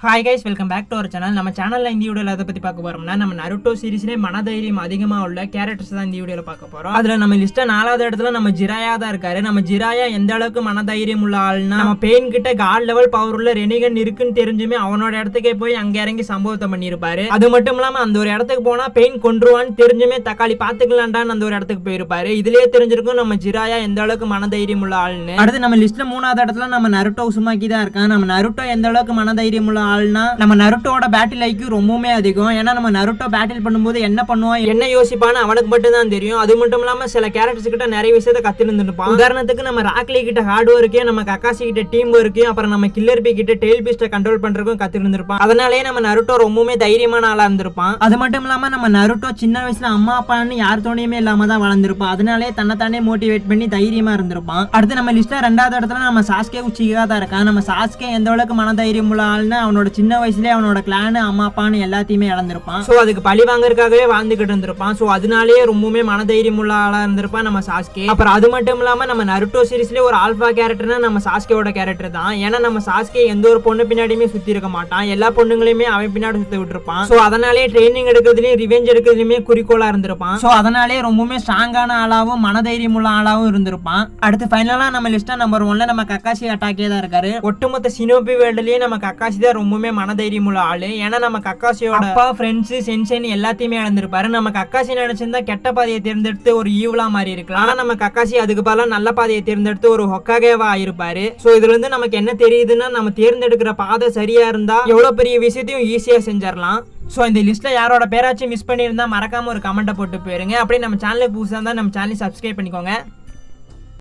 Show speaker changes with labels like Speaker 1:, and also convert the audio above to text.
Speaker 1: Hi guys, welcome back to our channel. நம்ம சேனலில் இந்த வீடியோவில் எதை பற்றி பார்க்க போகிறோம்னா, நம்ம நருட்டோ சீரிஸ்லேயே மனதைரியம் அதிகமாக உள்ள கேரக்டர்ஸ் தான் இந்த வீடியோவில் பார்க்க போகிறோம். அதில் நம்ம லிஸ்ட்டில் 4வது இடத்துல நம்ம ஜிராயா தான் இருக்காரு. நம்ம ஜிராயா எந்த அளவுக்கு மனதைரியம் உள்ள ஆள்னா, நம்ம பெயின் கிட்ட காட் லெவல் பவர் உள்ள ரெனிகன் இருக்குன்னு தெரிஞ்சுமே அவனோட இடத்துக்கே போய் அங்கே இறங்கி சம்பவத்தை பண்ணியிருப்பாரு. அது மட்டும் இல்லாமல் அந்த ஒரு இடத்துக்கு போனால் பெயின் கொன்றுவான்னு தெரிஞ்சுமே தக்காளி பார்த்துக்கலான்டான்னு அந்த ஒரு இடத்துக்கு போயிருப்பாரு. இதுலேயே தெரிஞ்சிருக்கும் நம்ம ஜிராயா எந்த அளவுக்கு மனதைரியம் உள்ள ஆள்னு. அடுத்து நம்ம லிஸ்ட்டில் 3வது இடத்துல நம்ம நருட்டோ உசுமாக்கி தான் இருக்கான். நம்ம நருட்டோ எந்த அளவுக்கு மனதைரியம் உள்ள ஆள்னா, நம்ம நருட்டோட பேட்டில் ஐக்யூ ரொம்பவுமே அதிகம். ஏன்னா நம்ம நருட்டோ பேட்டில் பண்ணும்போது என்ன பண்ணுவான், என்ன யோசிப்பான்னு அவனுக்கு மட்டும் தான் தெரியும். அது மட்டும் இல்லாம சில கேரக்டர்ஸ் கிட்ட நிறைய விஷயத்தை கத்துருந்துருப்பான். உதாரணத்துக்கு நம்ம ராக்லி கிட்ட ஹார்ட் ஒர்க்கையும், நம்ம கக்காசி கிட்ட டீம் ஒர்க்கையும், அப்புறம் நம்ம கில்லர் பி கிட்ட டெயில் பீஸ்ட கண்ட்ரோல் பண்றதுக்கும் கத்துருந்துருப்பான். அதனாலேயே நம்ம நருட்டோ ரொம்பவுமே தைரியமான ஆளா இருந்திருப்பான். அது மட்டும் இல்லாம நம்ம நருட்டோ சின்ன வயசுல அம்மா அப்பான்னு யார் தோணியுமே இல்லாம தான் வளர்ந்துருப்பான். அதனாலே தன்னைத்தானே மோட்டிவேட் பண்ணி தைரியமா இருந்திருப்பான். அடுத்து நம்ம லிஸ்ட்ல 2வது இடத்துல நம்ம சாஸ்கே உச்சிகா தான் இருக்கான். நம்ம சாஸ்கே எந்த அளவுக்கு மனதைரியம் உள்ள ஆள்னு, அவனோட சின்ன வயசுலேயே அவனோட கிளானு அம்மா அப்பான்னு எல்லாத்தையுமே இழந்திருப்பான். ஸோ அதுக்கு பழி வாங்கறதுக்காகவே வாழ்ந்துகிட்டு இருந்திருப்பான். ஸோ அதனாலேயே ரொம்பவுமே மனதைரியம் உள்ள ஆளா இருந்திருப்பான் நம்ம சாஸ்கே. அப்புறம் அது மட்டும் இல்லாம நம்ம நருட்டோ சீரிஸ்லேயே ஒரு ஆல்பா கேரக்டர்னா நம்ம சாஸ்கேவோட கேரக்டர் தான். ஏன்னா நம்ம சாஸ்கே எந்த ஒரு பொண்ணு பின்னாடியுமே சுத்தி இருக்க மாட்டான். எல்லா பொண்ணுங்களையுமே அவன் பின்னாடி சுத்தி விட்டுருப்பான். ஸோ அதனாலே ட்ரைனிங் எடுக்கிறதுலயும் ரிவெஞ்ச் எடுக்கிறதுலயுமே குறிக்கோளா இருந்திருப்பான். ஸோ அதனாலே ரொம்பவுமே ஸ்ட்ராங்கான ஆளாவும் மனதைரியம் உள்ள ஆளாவும் இருந்திருப்பான். அடுத்து ஃபைனலா நம்ம லிஸ்டா நம்பர் 1ல நம்ம கக்காசி அட்டாக்கே தான் இருக்காரு. ஒட்டுமொத்த சினோபி வேர்ல்ட்லயே நம்ம கக்காசி தான் ரொம்பவுமே மனதைரியம் உள்ள ஆளு. ஏன்னா நம்ம கக்காசியோட அப்பா, ஃப்ரெண்ட்ஸ், சென்சென் எல்லாத்தையுமே இழந்திருப்பாரு. நம்ம கக்காசி நினைச்சிருந்தா கெட்ட பாதையை தேர்ந்தெடுத்து ஒரு ஈவலா மாறி இருக்கலாம். ஆனா நம்ம கக்காசி அதுக்கு பதிலா நல்ல பாதையை தேர்ந்தெடுத்து ஒரு ஹொக்காகேவா ஆயிருப்பாரு. சோ இதுல இருந்து நமக்கு என்ன தெரியுதுன்னா, நம்ம தேர்ந்தெடுக்கிற பாதை சரியா இருந்தா எவ்வளவு பெரிய விஷயத்தையும் ஈஸியா செஞ்சிடலாம். ஸோ இந்த லிஸ்ட்டில் யாரோட பேராச்சும் மிஸ் பண்ணியிருந்தா மறக்காம ஒரு கமெண்ட்டை போட்டு போயிருங்க. அப்படியே நம்ம சேனலுக்கு புதுசாக இருந்தால் நம்ம சேனலை சப்ஸ்கிரைப் பண்ணிக்கோங்க.